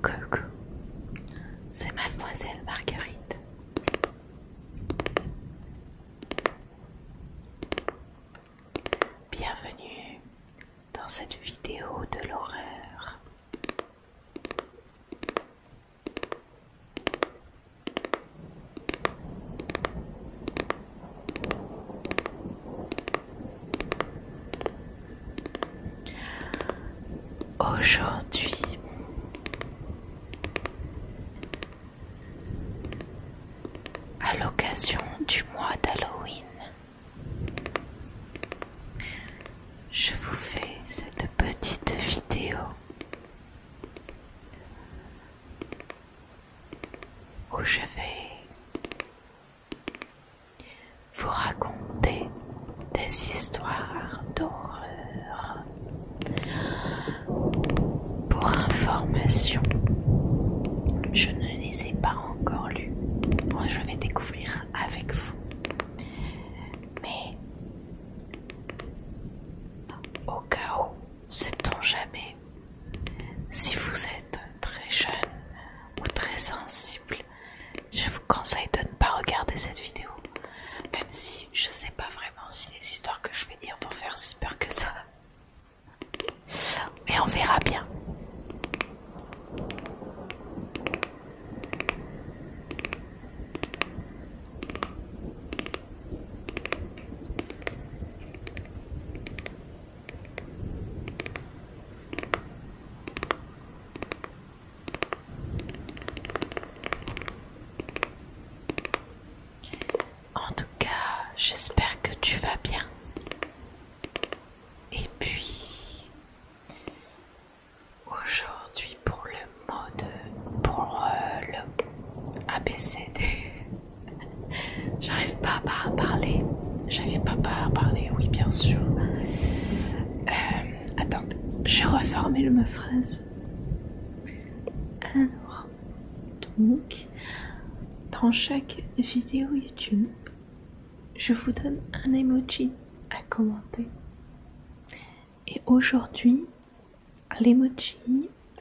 Coucou, c'est Mademoiselle Marguerite. Bienvenue dans cette vidéo de l'horreur. Aujourd'hui, à l'occasion du mois d'Halloween, je vous fais cette petite vidéo où je vais vous raconter des histoires d'horreur. Pour information, je ne les ai pas encore lues. Moi, je vais découvrir avec vous. Mais au cas où, sait-on jamais, si vous êtes très jeune ou très sensible, je vous conseille de ne pas regarder cette vidéo. Même si je sais pas vraiment si les histoires que je vais dire vont faire si peur que ça. Mais on verra bien. En tout cas, j'espère que tu vas bien. Et puis, aujourd'hui pour le mode, le ABCD, j'arrive pas à parler. Oui bien sûr. Attends, je reformule ma phrase. Alors, donc, dans chaque vidéo YouTube, je vous donne un emoji à commenter. Et aujourd'hui, l'emoji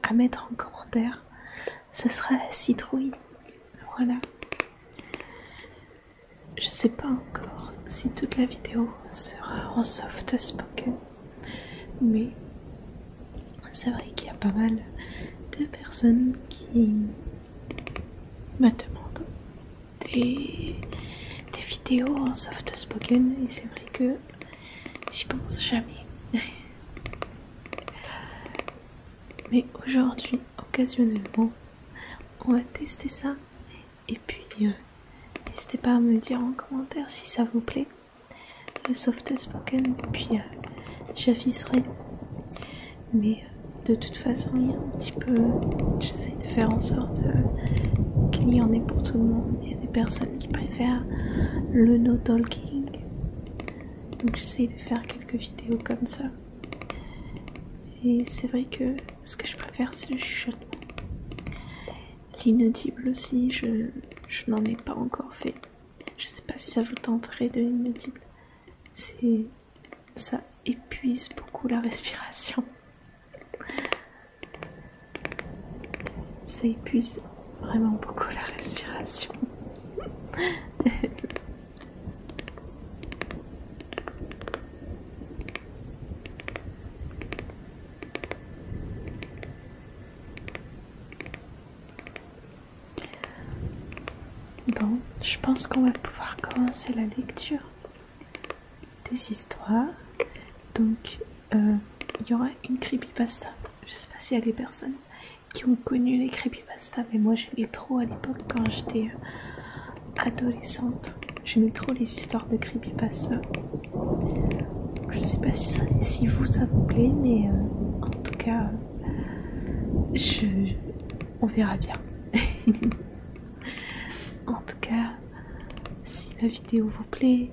à mettre en commentaire, ce sera la citrouille. Voilà. Je sais pas encore si toute la vidéo sera en soft spoken, mais c'est vrai qu'il y a pas mal de personnes qui me demandent des vidéos en soft spoken, et c'est vrai que j'y pense jamais. Mais aujourd'hui, occasionnellement, on va tester ça. Et puis, n'hésitez pas à me dire en commentaire si ça vous plaît, le soft spoken, et puis j'aviserai. Mais de toute façon, il y a un petit peu, j'essaie de faire en sorte qu'il y en ait pour tout le monde. Il y a des personnes qui préfèrent le no talking, donc j'essaie de faire quelques vidéos comme ça. Et c'est vrai que ce que je préfère, c'est le chuchotement. L'inaudible aussi, je n'en ai pas encore fait. Je sais pas si ça vous tenterait de l'inaudible. Ça épuise beaucoup la respiration. Ça épuise vraiment beaucoup la respiration. Bon, je pense qu'on va pouvoir commencer la lecture des histoires. Donc, il y aura une creepypasta. Je sais pas s'il y a des personnes qui ont connu les creepypasta, mais moi j'aimais trop à l'époque quand j'étais adolescente. J'aimais trop les histoires de creepypasta. Je sais pas si vous ça vous plaît, mais en tout cas, on verra bien. En tout cas, si la vidéo vous plaît,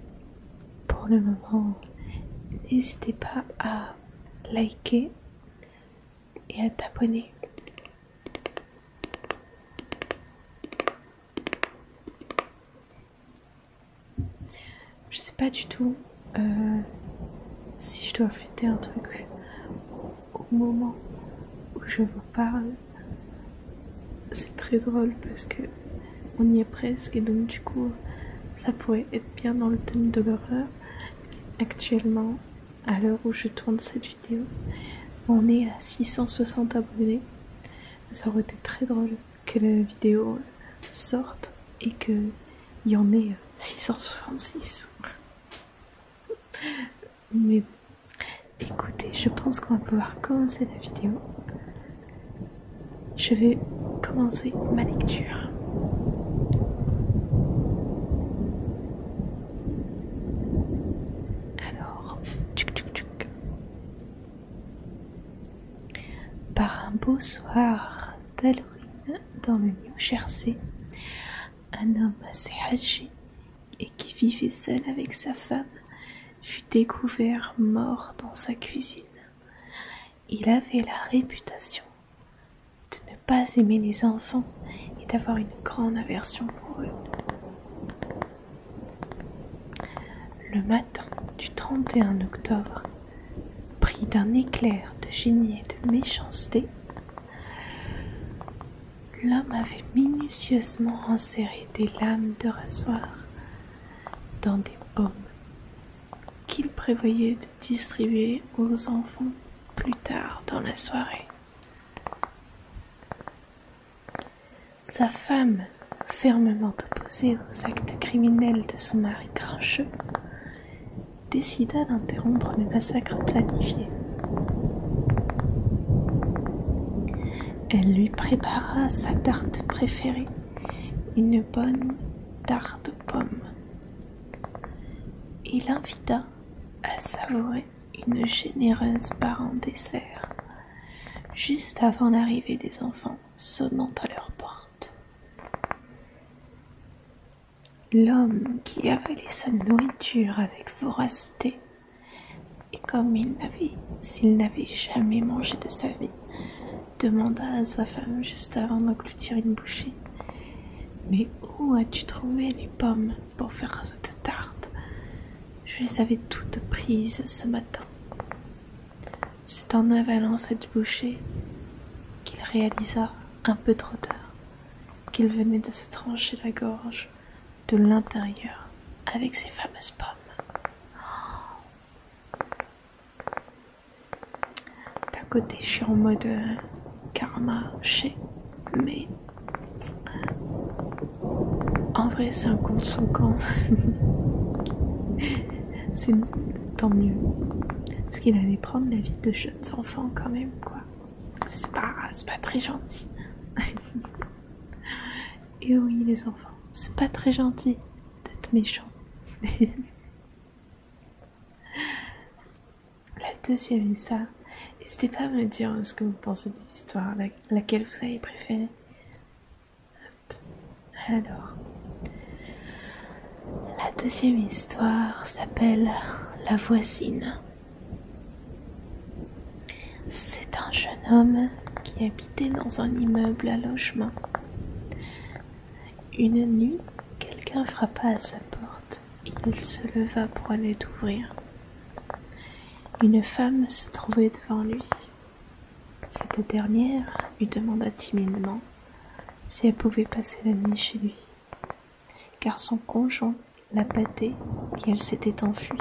pour le moment, n'hésitez pas à liker et à t'abonner. Je sais pas du tout si je dois fêter un truc au moment où je vous parle très drôle parce que on y est presque et donc du coup ça pourrait être bien dans le thème de l'horreur. Actuellement, à l'heure où je tourne cette vidéo, on est à 660 abonnés. Ça aurait été très drôle que la vidéo sorte et qu'il y en ait 666. Mais écoutez, je pense qu'on va pouvoir commencer la vidéo. Je vais commencer ma lecture. Alors, par un beau soir d'Halloween dans le New Jersey, un homme assez âgé et qui vivait seul avec sa femme fut découvert mort dans sa cuisine. Il avait la réputation de ne pas aimer les enfants et d'avoir une grande aversion pour eux. Le matin du 31 octobre, pris d'un éclair de génie et de méchanceté, l'homme avait minutieusement inséré des lames de rasoir dans des pommes qu'il prévoyait de distribuer aux enfants plus tard dans la soirée. Sa femme, fermement opposée aux actes criminels de son mari grincheux, décida d'interrompre le massacre planifié. Elle lui prépara sa tarte préférée, une bonne tarte aux pommes, et l'invita à savourer une généreuse part en dessert, juste avant l'arrivée des enfants sonnant à leur porte. L'homme qui avalait sa nourriture avec voracité, et comme s'il n'avait jamais mangé de sa vie, demanda à sa femme juste avant d'engloutir une bouchée: « Mais où as-tu trouvé les pommes pour faire cette tarte ? Je les avais toutes prises ce matin. » C'est en avalant cette bouchée qu'il réalisa, un peu trop tard, qu'il venait de se trancher la gorge de l'intérieur avec ces fameuses pommes. D'un côté, je suis en mode karma, mais en vrai, c'est un contre son camp. C'est tant mieux. Parce qu'il allait prendre la vie de jeunes enfants quand même, quoi. C'est pas très gentil. Et oui, les enfants, c'est pas très gentil d'être méchant. La deuxième histoire, n'hésitez pas à me dire ce que vous pensez des histoires, laquelle vous avez préférée. Alors, la deuxième histoire s'appelle La voisine. C'est un jeune homme qui habitait dans un immeuble à logement. Une nuit, quelqu'un frappa à sa porte et il se leva pour aller ouvrir. Une femme se trouvait devant lui. Cette dernière lui demanda timidement si elle pouvait passer la nuit chez lui, car son conjoint la battait et elle s'était enfuie.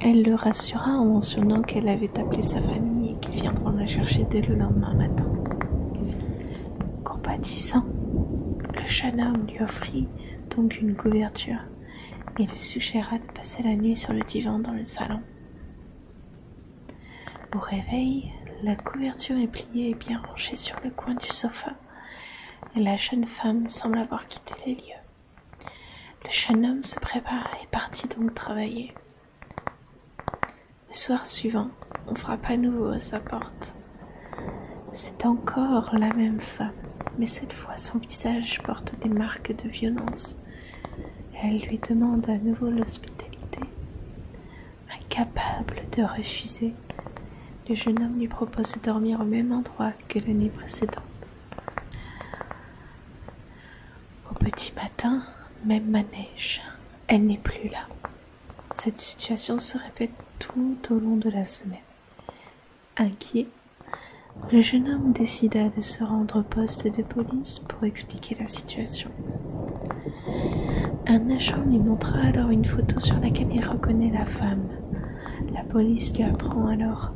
Elle le rassura en mentionnant qu'elle avait appelé sa famille et qu'ils viendront la chercher dès le lendemain matin. Compatissant, le jeune homme lui offrit donc une couverture et lui suggéra de passer la nuit sur le divan dans le salon. Au réveil, la couverture est pliée et bien rangée sur le coin du sofa, et la jeune femme semble avoir quitté les lieux. Le jeune homme se prépara et partit donc travailler. Le soir suivant, on frappe à nouveau à sa porte. C'est encore la même femme, mais cette fois son visage porte des marques de violence. Elle lui demande à nouveau l'hospitalité. Incapable de refuser, le jeune homme lui propose de dormir au même endroit que la nuit précédente. Au petit matin, même manège, elle n'est plus là. Cette situation se répète tout au long de la semaine. Inquiet, Le jeune homme décida de se rendre au poste de police pour expliquer la situation. Un agent lui montra alors une photo sur laquelle il reconnaît la femme. La police lui apprend alors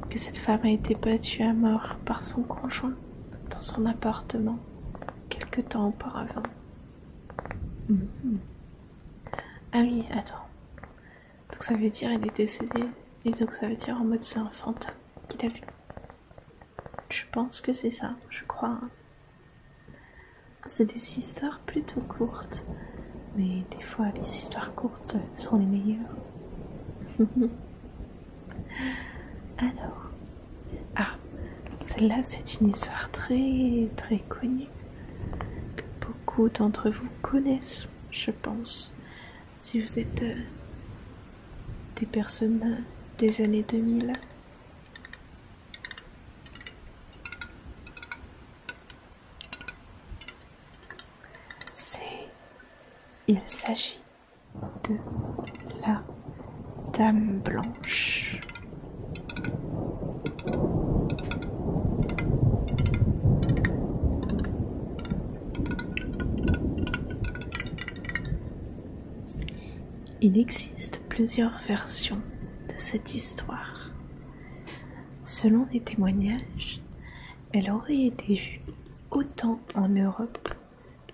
que cette femme a été battue à mort par son conjoint dans son appartement quelque temps auparavant. Ah oui, attends. Donc ça veut dire qu'elle est décédée, et donc ça veut dire en mode c'est un fantôme qu'il a vu. Je pense que c'est ça, je crois. C'est des histoires plutôt courtes, mais des fois les histoires courtes sont les meilleures. Alors, celle-là c'est une histoire très très connue que beaucoup d'entre vous connaissent, je pense, si vous êtes des personnes des années 2000. Il s'agit de la Dame Blanche. Il existe plusieurs versions de cette histoire. Selon les témoignages, elle aurait été vue autant en Europe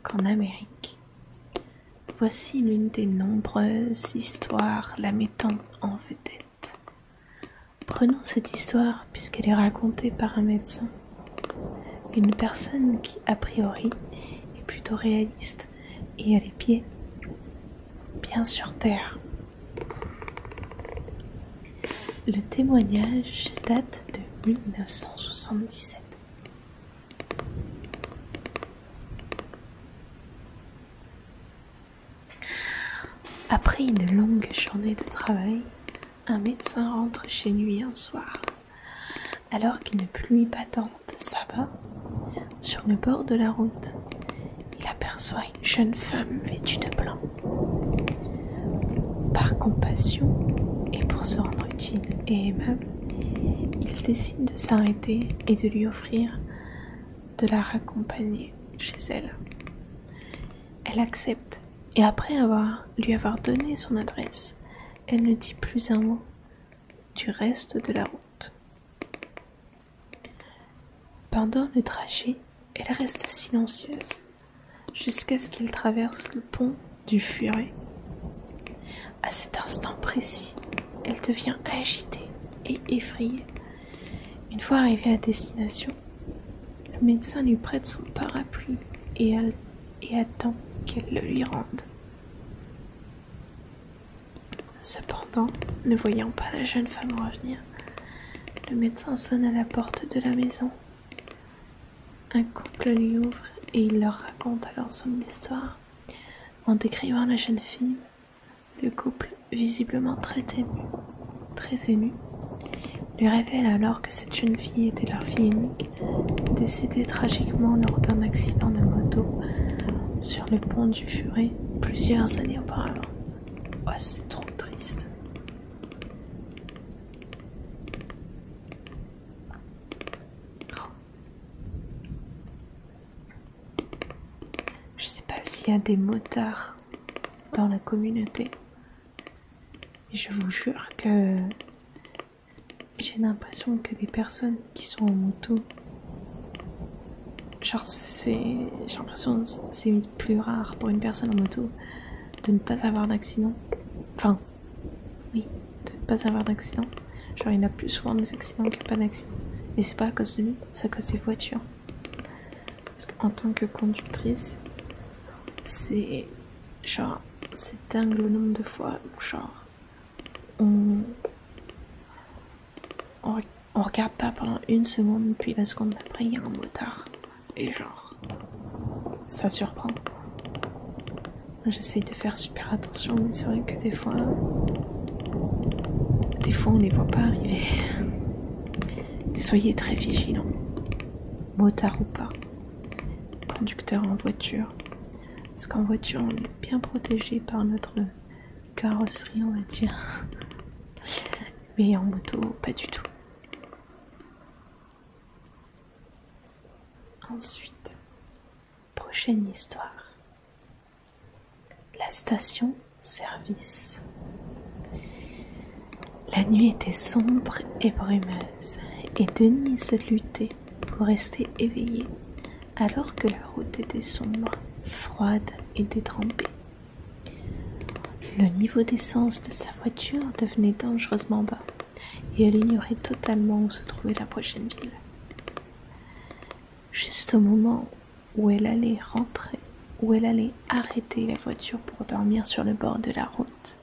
qu'en Amérique. Voici l'une des nombreuses histoires la mettant en vedette. Prenons cette histoire puisqu'elle est racontée par un médecin. Une personne qui, a priori, est plutôt réaliste et a les pieds bien sur terre. Le témoignage date de 1977. Après une longue journée de travail, un médecin rentre chez lui un soir. Alors qu'une pluie battante s'abat sur le bord de la route, il aperçoit une jeune femme vêtue de blanc. Par compassion et pour se rendre utile et aimable, il décide de s'arrêter et de lui offrir de la raccompagner chez elle. Elle accepte. Et après lui avoir donné son adresse, elle ne dit plus un mot du reste de la route. Pendant le trajet, elle reste silencieuse, jusqu'à ce qu'il traverse le pont du Furet. À cet instant précis, elle devient agitée et effrayée. Une fois arrivée à destination, le médecin lui prête son parapluie et attend qu'elle le lui rende. Cependant, ne voyant pas la jeune femme revenir, le médecin sonne à la porte de la maison. Un couple lui ouvre et il leur raconte alors son histoire. En décrivant la jeune fille, le couple, visiblement très ému, lui révèle alors que cette jeune fille était leur fille unique, décédée tragiquement lors d'un accident de moto sur le pont du Furet plusieurs années auparavant. Oh, c'est trop triste. Oh. Je sais pas s'il y a des motards dans la communauté, mais je vous jure que j'ai l'impression que les personnes qui sont en moto, j'ai l'impression que c'est plus rare pour une personne en moto de ne pas avoir d'accident. Enfin, oui, de ne pas avoir d'accident. Genre, il y en a plus souvent des accidents que pas d'accidents. Et c'est pas à cause de lui, c'est à cause des voitures. Parce qu'en tant que conductrice, c'est dingue le nombre de fois où genre on regarde pas pendant une seconde, puis la seconde d'après il y a un motard. Et genre, ça surprend. J'essaye de faire super attention, mais c'est vrai que des fois on les voit pas arriver. Soyez très vigilants, motard ou pas, conducteur en voiture. Parce qu'en voiture, on est bien protégé par notre carrosserie, on va dire. Mais en moto, pas du tout. Ensuite, prochaine histoire. La station-service. La nuit était sombre et brumeuse, et Denise luttait pour rester éveillée, alors que la route était sombre, froide et détrempée. Le niveau d'essence de sa voiture devenait dangereusement bas, et elle ignorait totalement où se trouvait la prochaine ville. Juste au moment où elle allait arrêter la voiture pour dormir sur le bord de la route,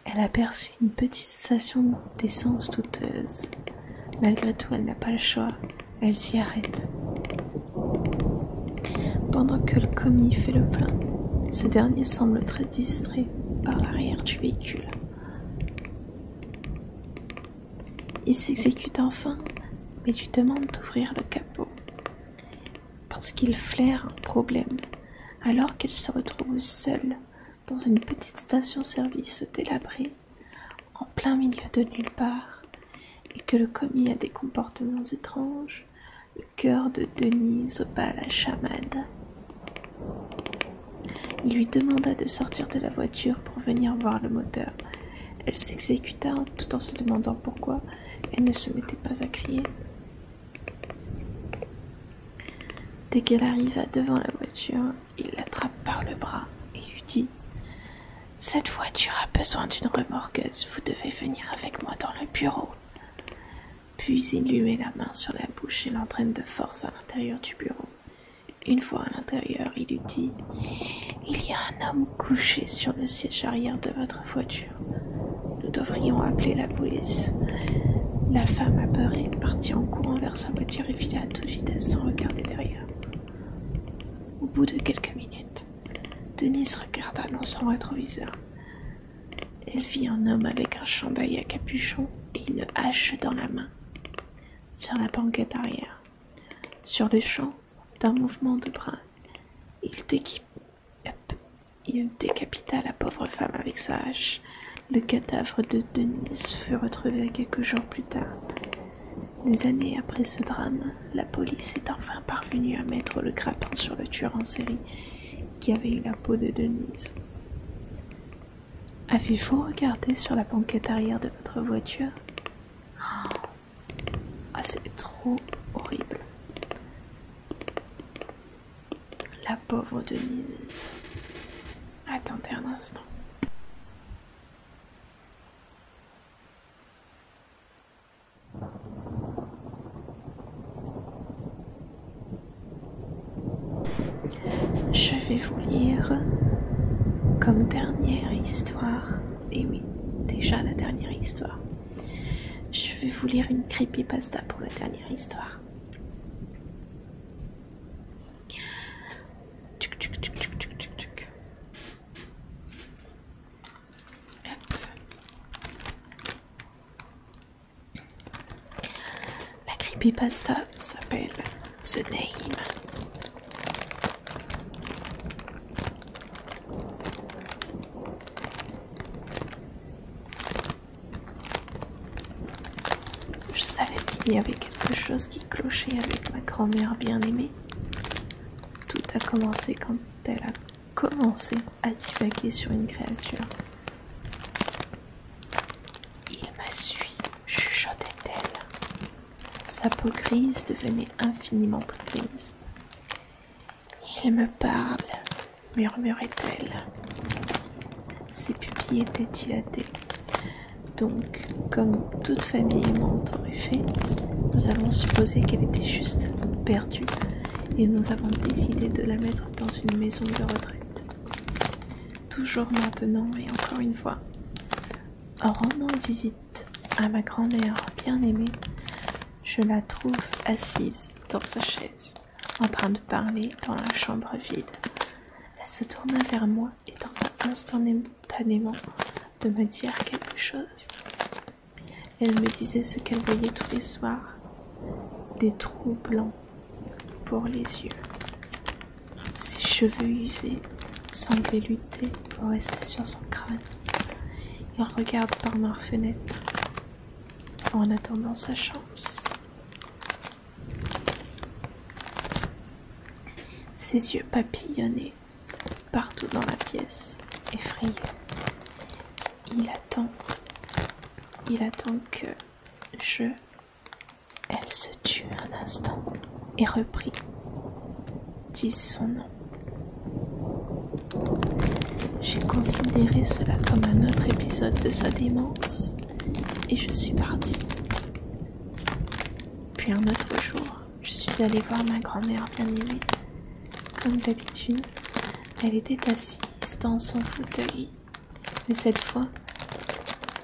elle aperçut une petite station d'essence douteuse. Malgré tout, elle n'a pas le choix, elle s'y arrête. Pendant que le commis fait le plein, ce dernier semble très distrait par l'arrière du véhicule. Il s'exécute enfin, mais lui demande d'ouvrir le capot, parce qu'il flaire un problème, alors qu'elle se retrouve seule dans une petite station-service délabrée, en plein milieu de nulle part, et que le commis a des comportements étranges. Le cœur de Denise bat la chamade. Il lui demanda de sortir de la voiture pour venir voir le moteur. Elle s'exécuta tout en se demandant pourquoi elle ne se mettait pas à crier. Dès qu'elle arriva devant la voiture, il l'attrape par le bras et lui dit « Cette voiture a besoin d'une remorqueuse, vous devez venir avec moi dans le bureau. » Puis il lui met la main sur la bouche et l'entraîne de force à l'intérieur du bureau. Une fois à l'intérieur, il lui dit « Il y a un homme couché sur le siège arrière de votre voiture. Nous devrions appeler la police. » La femme apeurée partit en courant vers sa voiture et fila à toute vitesse sans regarder derrière. Au bout de quelques minutes, Denise regarda dans son rétroviseur. Elle vit un homme avec un chandail à capuchon et une hache dans la main, sur la banquette arrière. Sur le champ, d'un mouvement de bras, il décapita la pauvre femme avec sa hache. Le cadavre de Denise fut retrouvé quelques jours plus tard. Des années après ce drame, la police est enfin parvenue à mettre le grappin sur le tueur en série qui avait eu la peau de Denise. Avez-vous regardé sur la banquette arrière de votre voiture? Ah, c'est trop horrible. La pauvre Denise. Attendez un instant. Je vais vous lire comme dernière histoire, et oui, déjà la dernière histoire. Je vais vous lire une creepypasta pour la dernière histoire. La creepypasta s'appelle The Name. Je savais qu'il y avait quelque chose qui clochait avec ma grand-mère bien-aimée. Tout a commencé quand elle a commencé à divaguer sur une créature. Il me suit, chuchotait-elle. Sa peau grise devenait infiniment plus grise. Il me parle, murmurait-elle. Ses pupilles étaient dilatées. Donc, comme toute famille aimante aurait fait, nous avons supposé qu'elle était juste perdue et nous avons décidé de la mettre dans une maison de retraite. Toujours maintenant et encore une fois, en rendant visite à ma grand-mère bien-aimée, je la trouve assise dans sa chaise, en train de parler dans la chambre vide. Elle se tourna vers moi et tenta instantanément de me dire quelque chose. Elle me disait ce qu'elle voyait tous les soirs, des trous blancs pour les yeux. Ses cheveux usés semblaient lutter pour rester sur son crâne. Il regarde par ma fenêtre en attendant sa chance. ses yeux papillonnaient partout dans la pièce, effrayé. Il attend que Elle se tut un instant et reprit. Dise son nom. J'ai considéré cela comme un autre épisode de sa démence et je suis partie. Puis un autre jour, je suis allée voir ma grand-mère bien-aimée. Comme d'habitude, elle était assise dans son fauteuil, mais cette fois,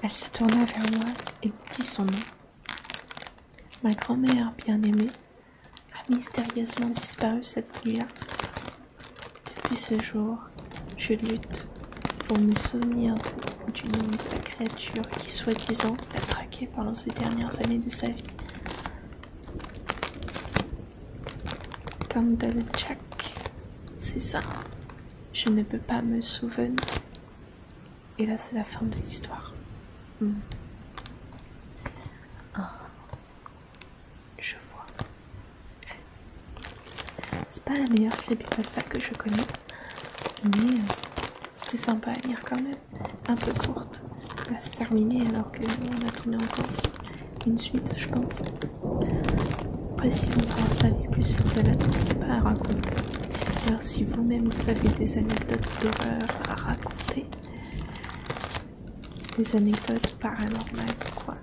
elle se tourna vers moi et me dit son nom. Ma grand-mère bien-aimée a mystérieusement disparu cette nuit-là. Depuis ce jour, je lutte pour me souvenir du nom de la créature qui soi-disant l'a traquée pendant ces dernières années de sa vie. Comme dans le Jack, c'est ça. Je ne peux pas me souvenir. Et là, c'est la fin de l'histoire. Je vois. C'est pas la meilleure creepypasta que je connais, mais c'était sympa à lire quand même. Un peu courte. Là, c'est terminé alors qu'on a tourné encore une suite, je pense. Après, si vous en savez plus sur cela, n'hésitez pas à raconter. Alors, si vous-même vous avez des anecdotes d'horreur à raconter, des anecdotes paranormales ou quoi,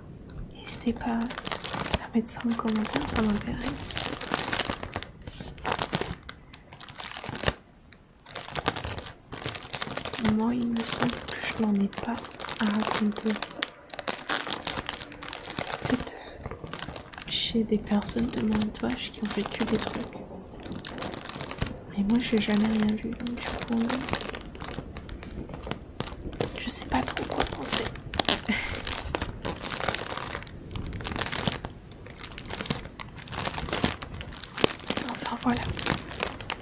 n'hésitez pas à mettre ça en commentaire, ça m'intéresse. Moi, il me semble que je n'en ai pas à raconter. Peut-être chez des personnes de mon entourage qui ont vécu des trucs. Mais moi, j'ai jamais rien vu, donc du coup, je sais pas trop quoi penser. Enfin voilà,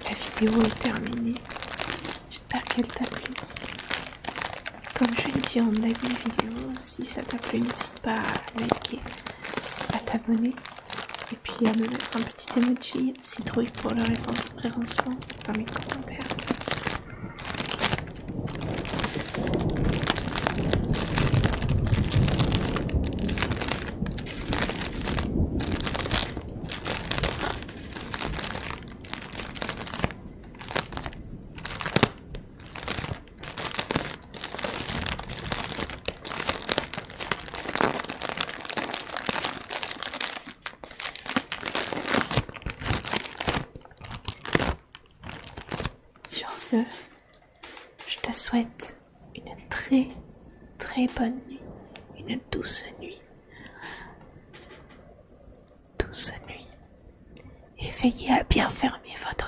la vidéo est terminée. J'espère qu'elle t'a plu. Comme je le dis en début de vidéo, si ça t'a plu, n'hésite pas à liker, à t'abonner et puis à me mettre un petit emoji citrouille pour le référencement dans mes commentaires. Sur ce, je te souhaite une très très bonne nuit, une douce nuit. Douce nuit. Et veillez à bien fermer votre